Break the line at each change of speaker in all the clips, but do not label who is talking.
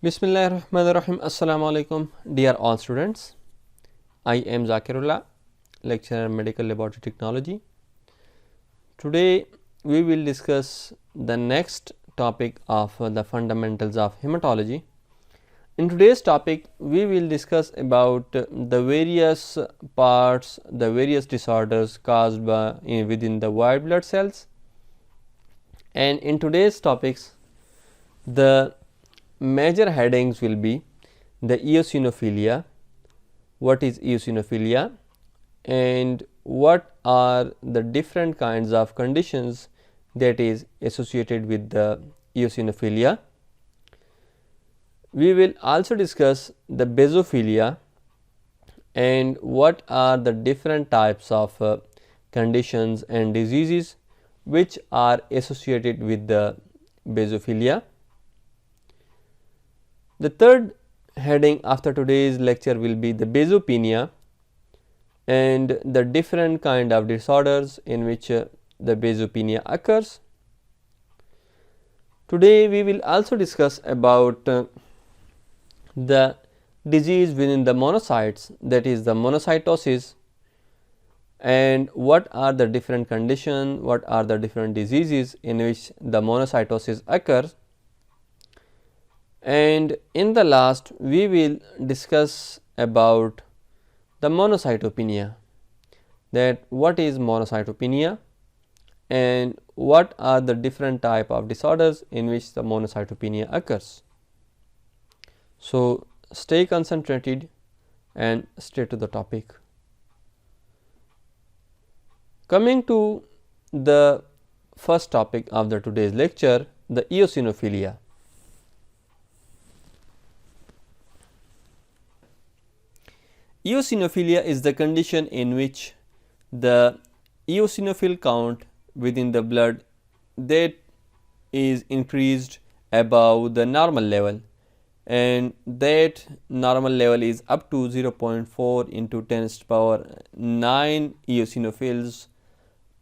Bismillahirrahmanirrahim. Assalamu alaikum, dear all students. I am Zakirullah, lecturer in medical laboratory technology. Today we will discuss the next topic of the fundamentals of hematology. In today's topic we will discuss about the various parts, the various disorders caused by within the white blood cells, and in today's topics the major headings will be the eosinophilia, what is eosinophilia, and what are the different kinds of conditions that is associated with the eosinophilia. We will also discuss the basophilia and what are the different types of conditions and diseases which are associated with the basophilia. The third heading after today's lecture will be the basopenia and the different kind of disorders in which the basopenia occurs. Today we will also discuss about the disease within the monocytes, that is the monocytosis, and what are the different conditions, what are the different diseases in which the monocytosis occurs. And in the last we will discuss about the monocytopenia, that what is monocytopenia and what are the different type of disorders in which the monocytopenia occurs. So stay concentrated and stay to the topic. Coming to the first topic of the today's lecture, the eosinophilia. Eosinophilia is the condition in which the eosinophil count within the blood that is increased above the normal level, and that normal level is up to 0.4 into 10 to the power 9 eosinophils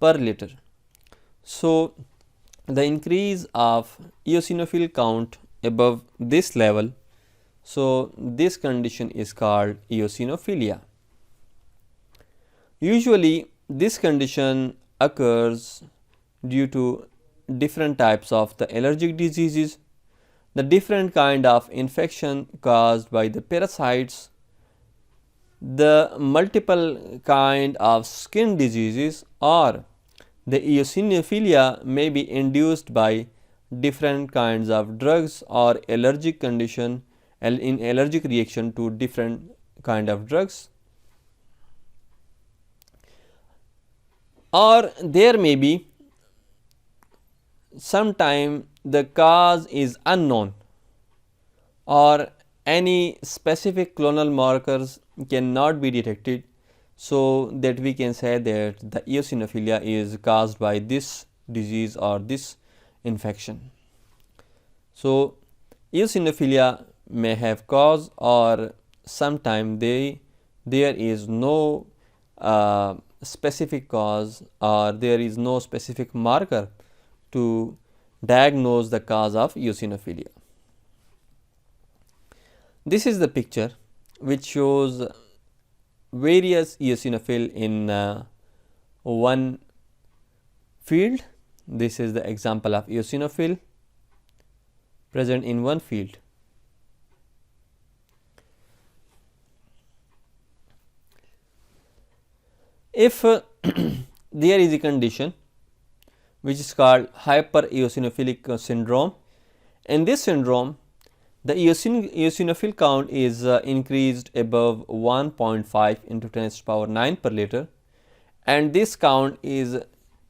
per liter. So the increase of eosinophil count above this level, so this condition is called eosinophilia. Usually this condition occurs due to different types of the allergic diseases, the different kind of infection caused by the parasites, the multiple kind of skin diseases, or the eosinophilia may be induced by different kinds of drugs or allergic condition in allergic reaction to different kind of drugs, or there may be sometime the cause is unknown or any specific clonal markers cannot be detected, so that we can say that the eosinophilia is caused by this disease or this infection. So eosinophilia may have cause, or sometime there is no specific cause or there is no specific marker to diagnose the cause of eosinophilia. This is the picture which shows various eosinophil in one field. This is the example of eosinophil present in one field. If there is a condition which is called hypereosinophilic syndrome, in this syndrome the eosinophil count is increased above 1.5 into 10 to the power 9 per liter, and this count is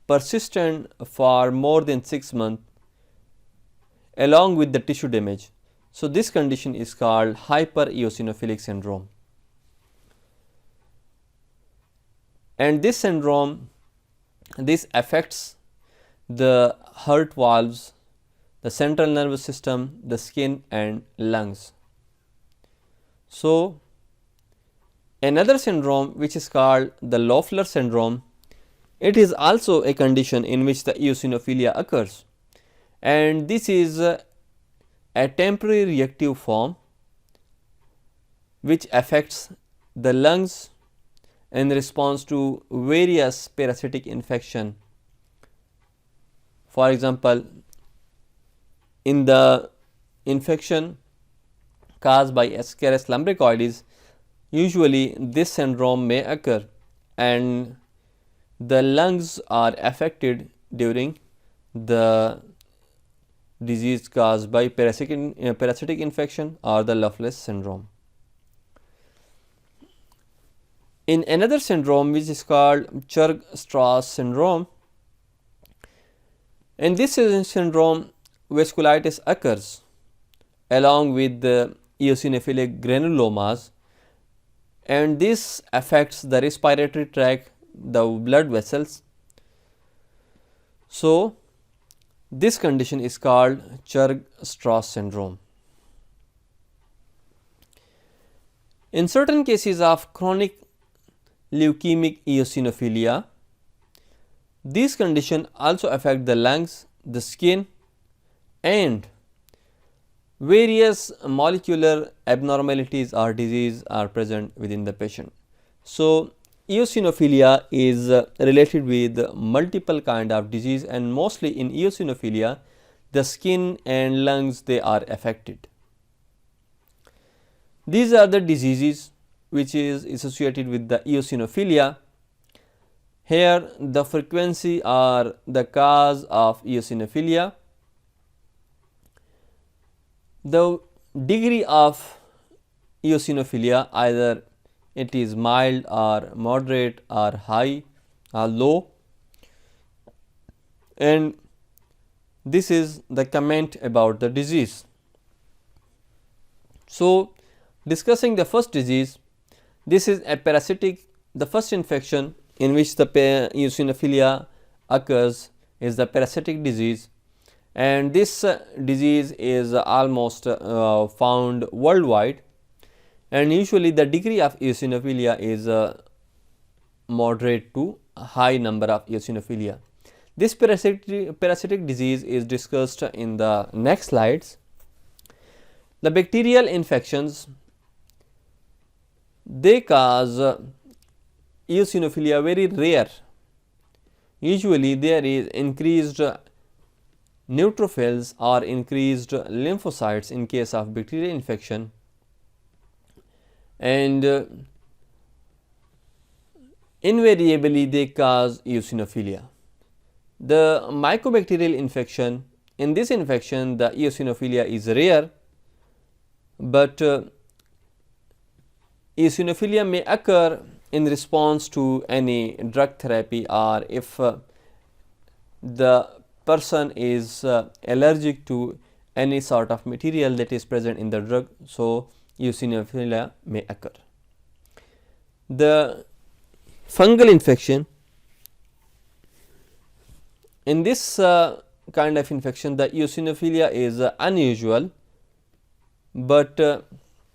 persistent for more than 6 months along with the tissue damage. So this condition is called hypereosinophilic syndrome. And this syndrome, this affects the heart valves, the central nervous system, the skin and lungs. So another syndrome which is called the Loeffler syndrome, it is also a condition in which the eosinophilia occurs, and this is a temporary reactive form which affects the lungs in response to various parasitic infection. For example, in the infection caused by Ascaris lumbricoides, usually this syndrome may occur and the lungs are affected during the disease caused by parasitic infection or the Loveless syndrome. In another syndrome which is called Churg-Strauss syndrome, in this syndrome vasculitis occurs along with the eosinophilic granulomas, and this affects the respiratory tract, the blood vessels. So, this condition is called Churg-Strauss syndrome. In certain cases of chronic leukemic eosinophilia, these conditions also affect the lungs, the skin, and various molecular abnormalities or disease are present within the patient. So, eosinophilia is related with multiple kind of disease, and mostly in eosinophilia the skin and lungs they are affected. These are the diseases which is associated with the eosinophilia. Here the frequency or the cause of eosinophilia, the degree of eosinophilia, either it is mild or moderate or high or low, and this is the comment about the disease. So, discussing the first disease, this is a parasitic, the first infection in which the eosinophilia occurs is the parasitic disease, and this disease is almost found worldwide, and usually the degree of eosinophilia is moderate to high number of eosinophilia. This parasitic disease is discussed in the next slides. The bacterial infections, they cause eosinophilia very rare. Usually there is increased neutrophils or increased lymphocytes in case of bacterial infection, and invariably they cause eosinophilia. The mycobacterial infection, in this infection the eosinophilia is rare, but eosinophilia may occur in response to any drug therapy, or if the person is allergic to any sort of material that is present in the drug, so eosinophilia may occur. The fungal infection, in this kind of infection the eosinophilia is unusual, but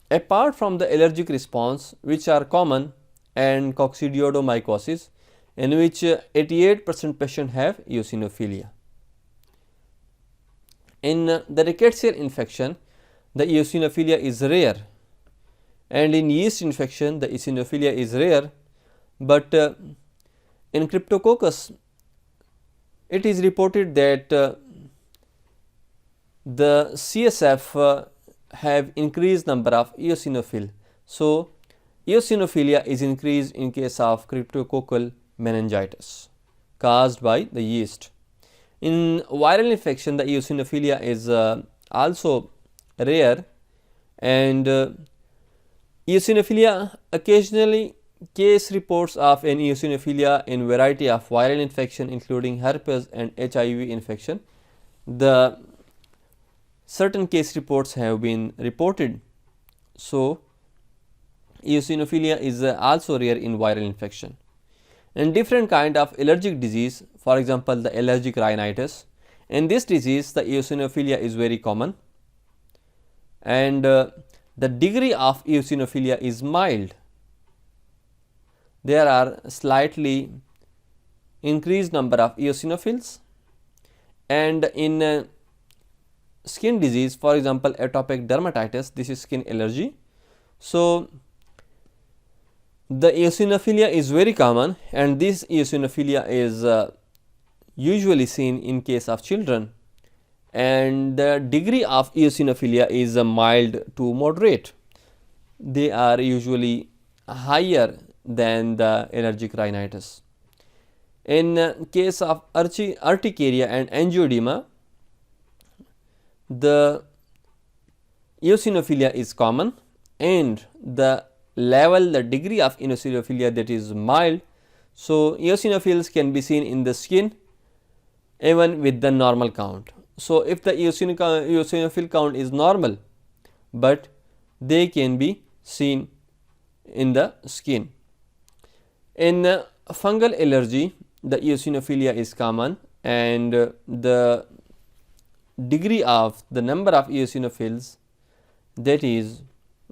apart from the allergic response which are common and coccidioidomycosis, in which 88% patients have eosinophilia. In the rickettsial infection the eosinophilia is rare, and in yeast infection the eosinophilia is rare, but in Cryptococcus it is reported that the CSF have increased number of eosinophil. So, eosinophilia is increased in case of cryptococcal meningitis caused by the yeast. In viral infection the eosinophilia is also rare, and eosinophilia, occasionally case reports of an eosinophilia in variety of viral infection including herpes and HIV infection. The certain case reports have been reported. So, eosinophilia is also rare in viral infection. And different kind of allergic disease, for example the allergic rhinitis, in this disease the eosinophilia is very common, and the degree of eosinophilia is mild. There are slightly increased number of eosinophils, and in skin disease, for example atopic dermatitis, this is skin allergy. So the eosinophilia is very common, and this eosinophilia is usually seen in case of children, and the degree of eosinophilia is mild to moderate. They are usually higher than the allergic rhinitis. In case of urticaria and angioedema, the eosinophilia is common, and the degree of eosinophilia, that is mild. So eosinophils can be seen in the skin even with the normal count. So if the eosinophil count is normal, but they can be seen in the skin. In fungal allergy, the eosinophilia is common, and the degree of the number of eosinophils, that is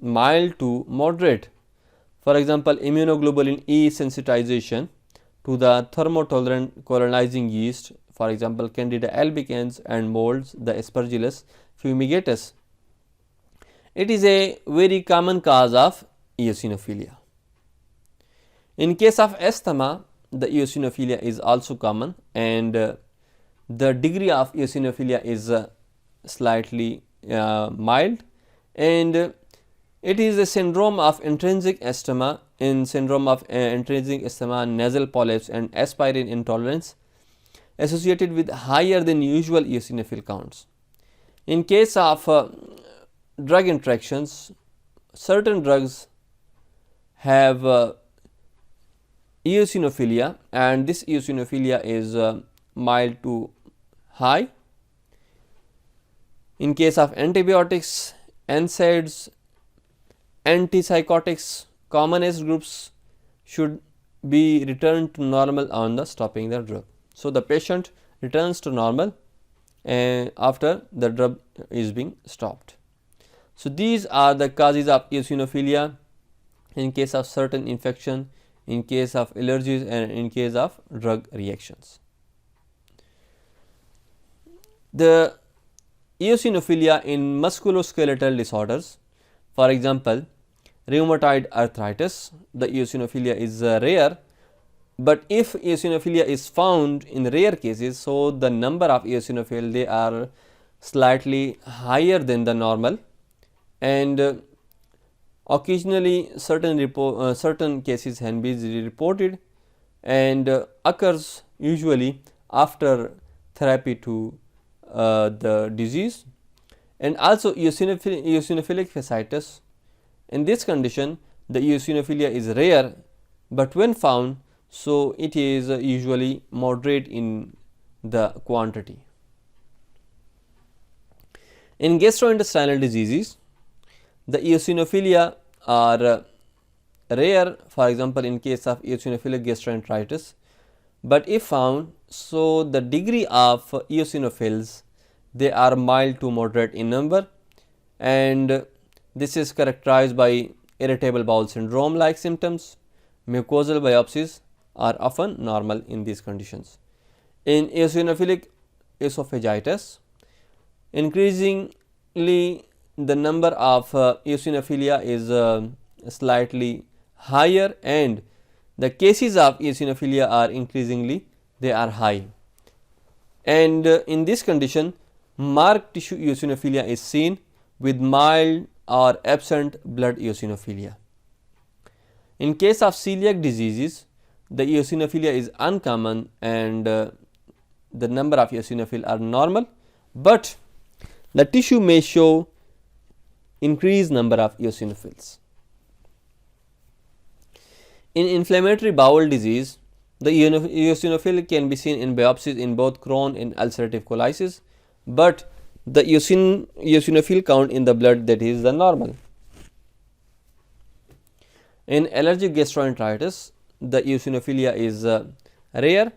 mild to moderate. For example, immunoglobulin E sensitization to the thermotolerant colonizing yeast, for example Candida albicans, and molds, the Aspergillus fumigatus. It is a very common cause of eosinophilia. In case of asthma, the eosinophilia is also common, and the degree of eosinophilia is slightly mild, and it is a syndrome of intrinsic asthma. In syndrome of intrinsic asthma, nasal polyps and aspirin intolerance associated with higher than usual eosinophil counts. In case of drug interactions, certain drugs have eosinophilia, and this eosinophilia is mild to high. In case of antibiotics, NSAIDs, antipsychotics, common age groups should be returned to normal on the stopping the drug. So the patient returns to normal after the drug is being stopped. So these are the causes of eosinophilia in case of certain infection, in case of allergies, and in case of drug reactions. The eosinophilia in musculoskeletal disorders, for example rheumatoid arthritis, the eosinophilia is rare, but if eosinophilia is found in rare cases, so the number of eosinophil, they are slightly higher than the normal, and occasionally certain cases can be reported, and occurs usually after therapy to the disease. And also eosinophilic fasciitis, in this condition the eosinophilia is rare, but when found, so it is usually moderate in the quantity. In gastrointestinal diseases, the eosinophilia are rare, for example in case of eosinophilic gastroenteritis, but if found, so the degree of eosinophils, they are mild to moderate in number, and this is characterized by irritable bowel syndrome like symptoms. Mucosal biopsies are often normal in these conditions. In eosinophilic esophagitis, increasingly the number of eosinophilia is slightly higher, and the cases of eosinophilia are increasingly they are high, and in this condition marked tissue eosinophilia is seen with mild or absent blood eosinophilia. In case of celiac diseases, the eosinophilia is uncommon, and the number of eosinophil are normal, but the tissue may show increased number of eosinophils. In inflammatory bowel disease, the eosinophil can be seen in biopsies in both Crohn and ulcerative colitis, but the eosinophil count in the blood, that is the normal. In allergic gastroenteritis, the eosinophilia is rare,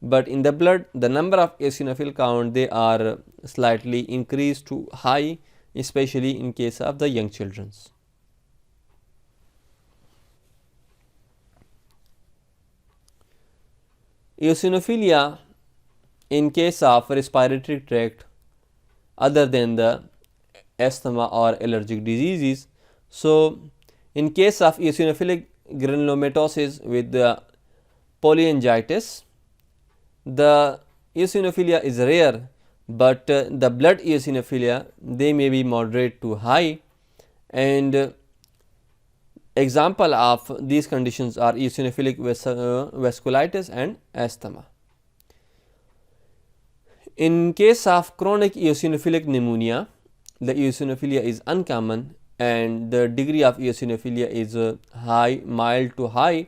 but in the blood the number of eosinophil count, they are slightly increased to high, especially in case of the young children. Eosinophilia in case of respiratory tract other than the asthma or allergic diseases. So, in case of eosinophilic granulomatosis with the polyangiitis, the eosinophilia is rare, but the blood eosinophilia, they may be moderate to high, and example of these conditions are eosinophilic vasculitis and asthma. In case of chronic eosinophilic pneumonia, the eosinophilia is uncommon and the degree of eosinophilia is high, mild to high,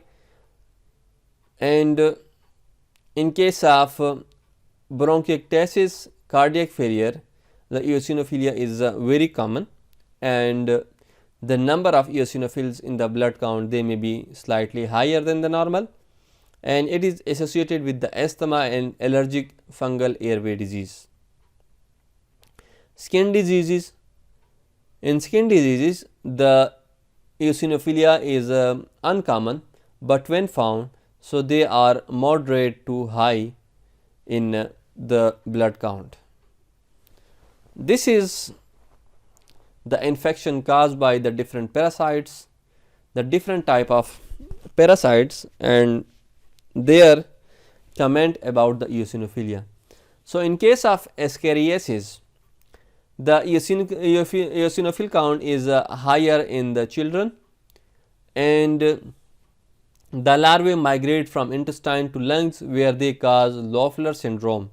and in case of bronchiectasis, cardiac failure, the eosinophilia is very common, and the number of eosinophils in the blood count, they may be slightly higher than the normal, and it is associated with the asthma and allergic fungal airway disease. Skin diseases. In skin diseases, the eosinophilia is uncommon, but when found, so they are moderate to high in the blood count. This is the infection caused by the different parasites, the different type of parasites, and their comment about the eosinophilia. So, in case of Escherichiasis, the eosinophil count is higher in the children, and the larvae migrate from intestine to lungs where they cause Loeffler syndrome,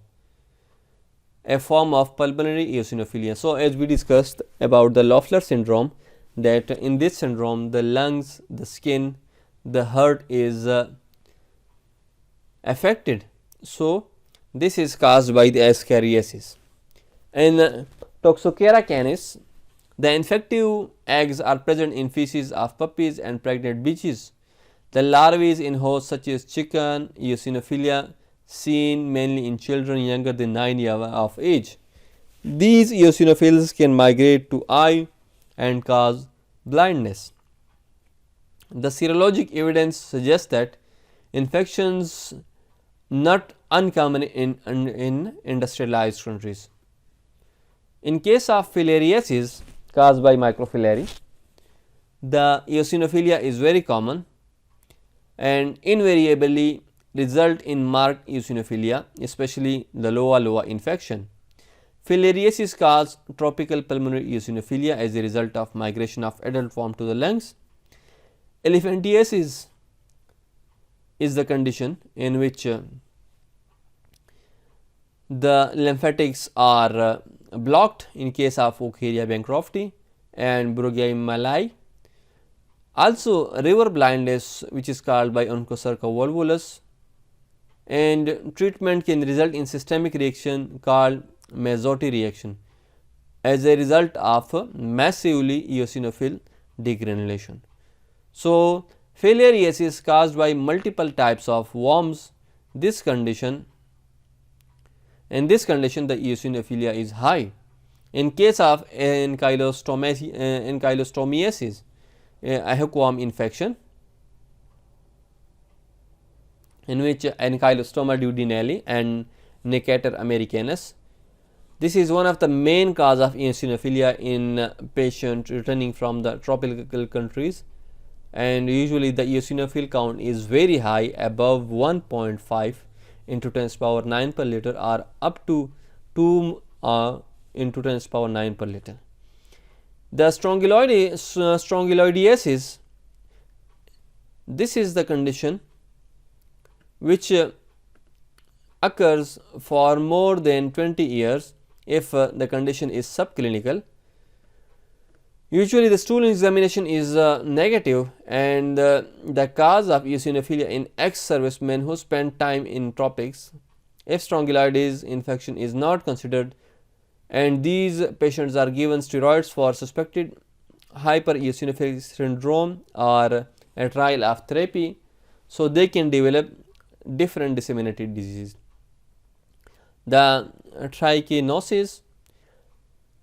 a form of pulmonary eosinophilia. So, as we discussed about the Loeffler syndrome, that in this syndrome the lungs, the skin, the heart is affected. So, this is caused by the Escherichiasis. In Toxocara canis, the infective eggs are present in feces of puppies and pregnant bitches. The larvae in hosts such as chicken eosinophilia seen mainly in children younger than 9 years of age. These eosinophils can migrate to eye and cause blindness. The serologic evidence suggests that infections not uncommon in industrialized countries. In case of filariasis caused by microfilariae, the eosinophilia is very common and invariably result in marked eosinophilia, especially the loa infection. Filariasis causes tropical pulmonary eosinophilia as a result of migration of adult form to the lungs. Elephantiasis is the condition in which the lymphatics are blocked in case of Wucheria bancrofti and Brugia malai. Also, river blindness, which is called by Onchocerca volvulus, and treatment can result in systemic reaction called Mazzotti reaction as a result of massively eosinophil degranulation. So, filariasis caused by multiple types of worms. In this condition the eosinophilia is high. In case of ankylostomiasis, a hookworm infection in which Ankylostoma duodenale and Necator americanus. This is one of the main cause of eosinophilia in patients returning from the tropical countries, and usually the eosinophil count is very high, above 1.5 into 10 power 9 per liter or up to 2 into 10 power 9 per liter. The strongyloidiasis, this is the condition which occurs for more than 20 years if the condition is subclinical. Usually the stool examination is negative, and the cause of eosinophilia in ex-servicemen who spend time in tropics. If strongyloides infection is not considered and these patients are given steroids for suspected hypereosinophilic syndrome or a trial of therapy, so they can develop different disseminated diseases. The trichinosis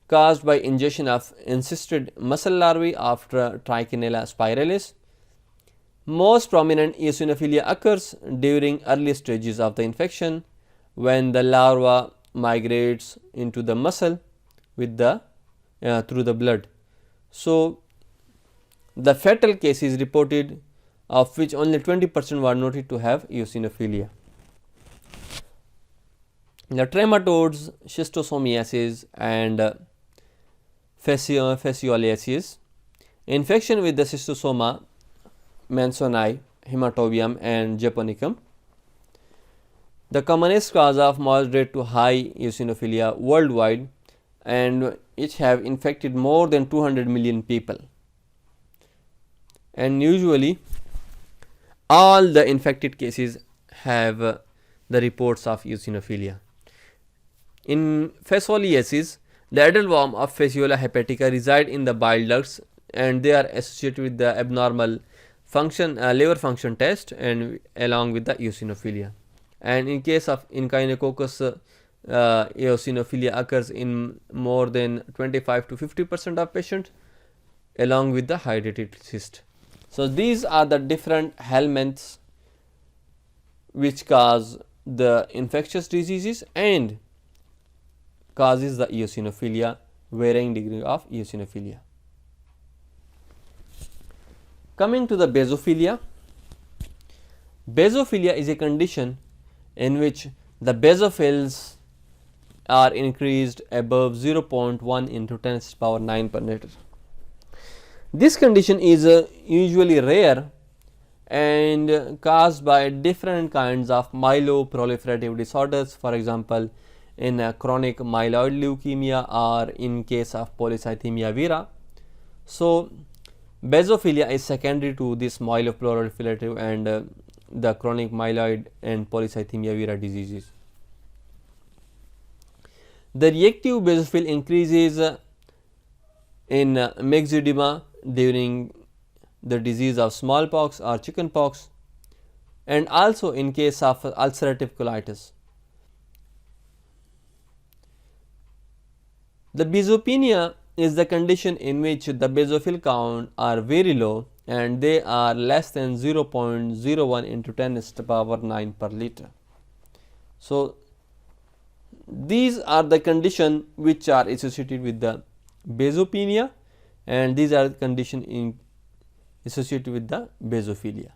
caused by ingestion of encysted muscle larvae after Trichinella spiralis. Most prominent eosinophilia occurs during early stages of the infection when the larva migrates into the muscle with the through the blood. So, the fatal cases reported, of which only 20% were noted to have eosinophilia. The trematodes, schistosomiasis and fasciolaceae. Infection with the schistosoma, mansoni, hematobium and japonicum. The commonest cause of moderate to high eosinophilia worldwide, and it have infected more than 200 million people. And usually all the infected cases have the reports of eosinophilia. In fasciolaceae, the adult form of Fasciola hepatica reside in the bile ducts, and they are associated with the abnormal function liver function test and along with the eosinophilia. And in case of Echinococcus, eosinophilia occurs in more than 25 to 50% of patients along with the hydrated cyst. So, these are the different helminths which cause the infectious diseases and causes the eosinophilia, varying degree of eosinophilia. Coming to the basophilia. Basophilia is a condition in which the basophils are increased above 0.1 into 10 to the power 9 per liter. This condition is usually rare and caused by different kinds of myeloproliferative disorders, for example, in chronic myeloid leukemia or in case of polycythemia vera. So, basophilia is secondary to this myeloproliferative and the chronic myeloid and polycythemia vera diseases. The reactive basophil increases in myxedema during the disease of smallpox or chickenpox, and also in case of ulcerative colitis. The basopenia is the condition in which the basophil count are very low and they are less than 0.01 into 10 to the power 9 per liter. So, these are the conditions which are associated with the basopenia, and these are the conditions associated with the basophilia.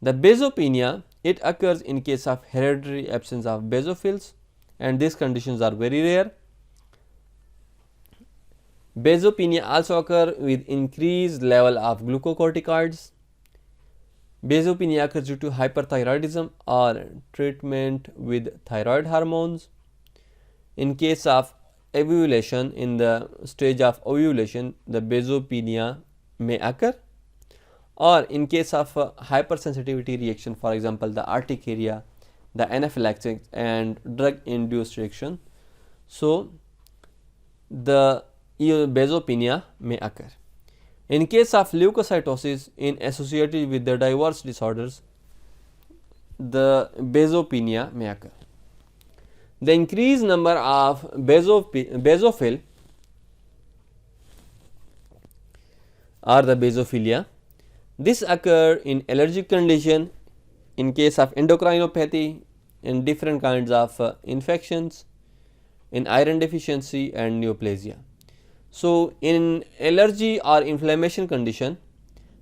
The basopenia, it occurs in case of hereditary absence of basophils, and these conditions are very rare. Basopenia also occur with increased level of glucocorticoids. Basopenia occurs due to hyperthyroidism or treatment with thyroid hormones. In case of ovulation, in the stage of ovulation, the basopenia may occur, or in case of hypersensitivity reaction, for example, the urticaria, the anaphylaxis and drug induced reaction. So, the basopenia may occur. In case of leukocytosis in associated with the diverse disorders, the basopenia may occur. The increased number of basophil or the basophilia, this occur in allergic condition, in case of endocrinopathy, in different kinds of infections, in iron deficiency and neoplasia. So, in allergy or inflammation condition,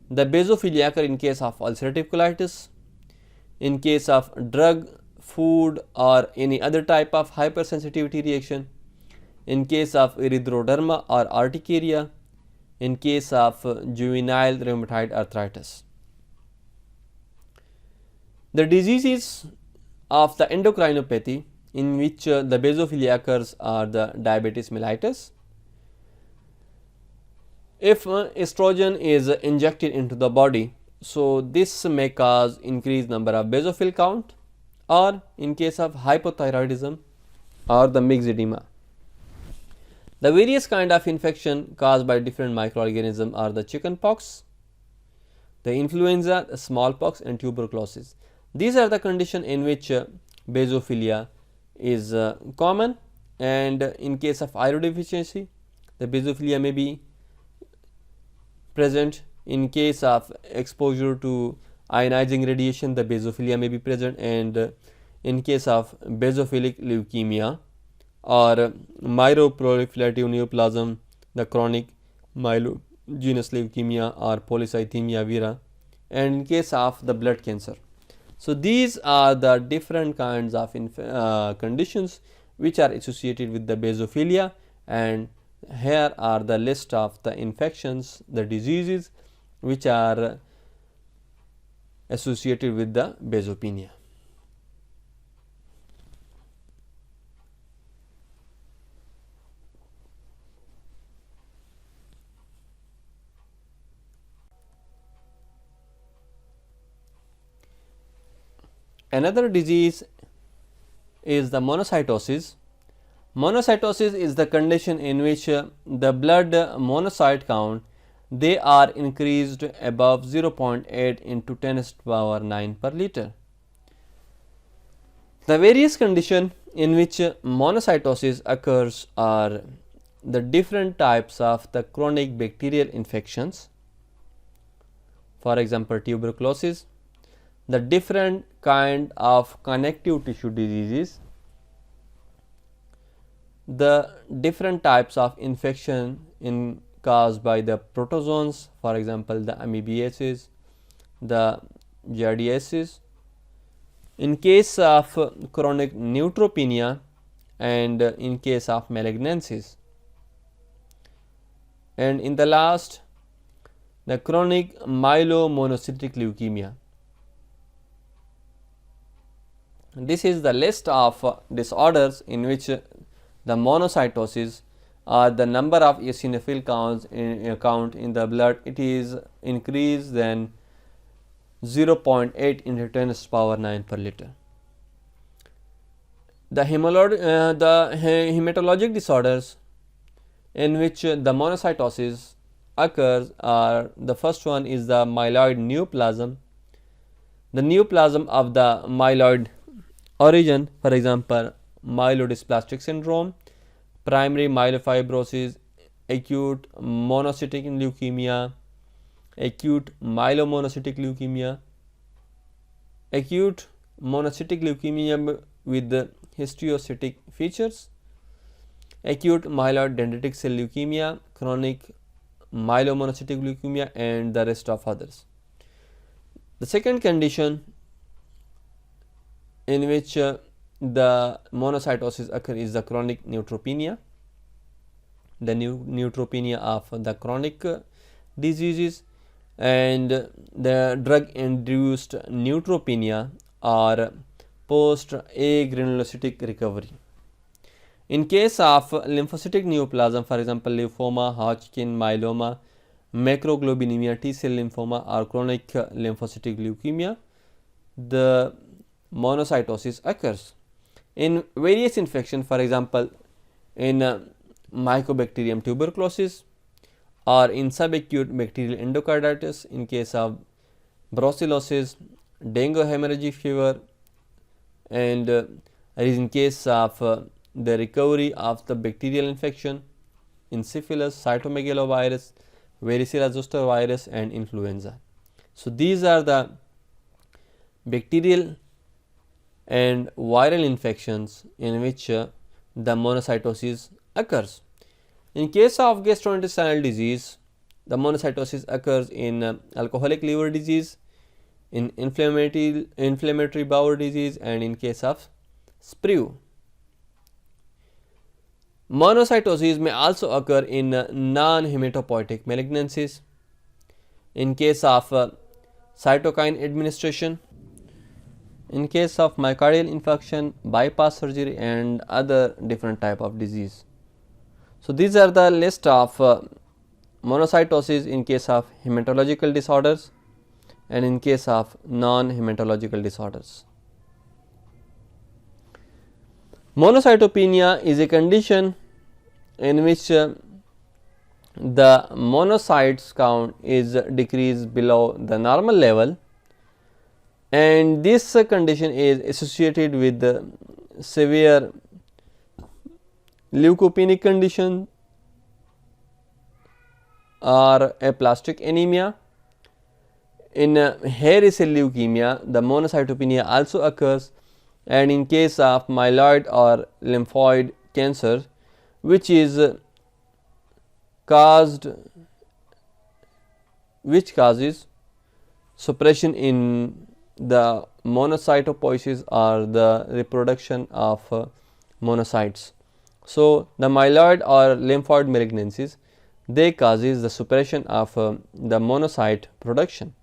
the basophilia occur in case of ulcerative colitis, in case of drug, food or any other type of hypersensitivity reaction, in case of erythroderma or urticaria, in case of juvenile rheumatoid arthritis. The diseases of the endocrinopathy in which the basophilia occurs are the diabetes mellitus. If estrogen is injected into the body, so this may cause increased number of basophil count, or in case of hypothyroidism or the myxedema. The various kind of infection caused by different microorganisms are the chickenpox, the influenza, the smallpox and tuberculosis. These are the condition in which basophilia is common, and in case of iron deficiency, the basophilia may be present. In case of exposure to ionizing radiation, the basophilia may be present, and in case of basophilic leukemia, or myeloproliferative neoplasm, the chronic myelogenous leukemia or polycythemia vera, and in case of the blood cancer. So, these are the different kinds of conditions which are associated with the basophilia, and here are the list of the infections, the diseases which are associated with the basopenia. Another disease is the monocytosis. Monocytosis is the condition in which the blood monocyte count, they are increased above 0.8 into 10 to the power 9 per liter. The various conditions in which monocytosis occurs are the different types of the chronic bacterial infections, for example tuberculosis, the different kind of connective tissue diseases, the different types of infection caused by the protozoans, for example the amoebiasis, the giardiasis. In case of chronic neutropenia and in case of malignancies, and in the last the chronic myelomonocytic leukemia. This is the list of disorders in which the monocytosis or the number of eosinophil count in the blood, it is increased than 0.8 into 10 to the power 9 per liter. The hematologic disorders in which the monocytosis occurs are, the first one is the myeloid neoplasm. The neoplasm of the myeloid origin, for example myelodysplastic syndrome, primary myelofibrosis, acute monocytic leukemia, acute myelomonocytic leukemia, acute monocytic leukemia with the histiocytic features, acute myeloid dendritic cell leukemia, chronic myelomonocytic leukemia, and the rest of others. The second condition in which the monocytosis occurs is the chronic neutropenia. The neutropenia of the chronic diseases and the drug induced neutropenia or post agranulocytic recovery. In case of lymphocytic neoplasm, for example lymphoma, Hodgkin myeloma, macroglobulinemia, T cell lymphoma or chronic lymphocytic leukemia, the monocytosis occurs. In various infections, for example in Mycobacterium tuberculosis or in subacute bacterial endocarditis, in case of brucellosis, dengue hemorrhagic fever, and in case of the recovery of the bacterial infection in syphilis, cytomegalovirus, varicella zoster virus, and influenza. So, these are the bacterial and viral infections in which the monocytosis occurs. In case of gastrointestinal disease, the monocytosis occurs in alcoholic liver disease, in inflammatory bowel disease, and in case of sprue. Monocytosis may also occur in non-hematopoietic malignancies, in case of cytokine administration, in case of myocardial infarction, bypass surgery, and other different type of disease. So, these are the list of monocytosis in case of hematological disorders and in case of non-hematological disorders. Monocytopenia is a condition in which the monocytes count is decreased below the normal level, and this condition is associated with the severe leukopenic condition or aplastic anemia. In hairy cell leukemia, the monocytopenia also occurs, and in case of myeloid or lymphoid cancer which causes suppression in the monocytopoiesis or the reproduction of monocytes. So, the myeloid or lymphoid malignancies, they causes the suppression of the monocyte production,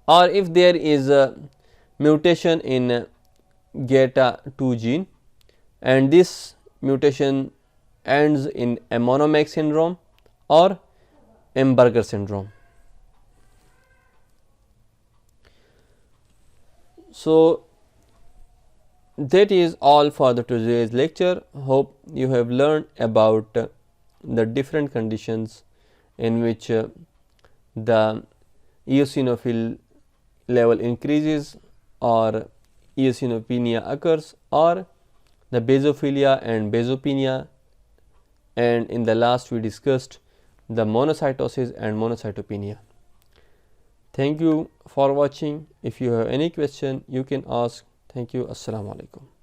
or if there is a mutation in GATA2 gene and this mutation ends in a monomec syndrome or Amberger syndrome. So, that is all for the today's lecture. Hope you have learned about the different conditions in which the eosinophil level increases or eosinopenia occurs, or the basophilia and basopenia, and in the last we discussed the monocytosis and monocytopenia. Thank you for watching. If you have any question you can ask. Thank you. Assalamu alaikum.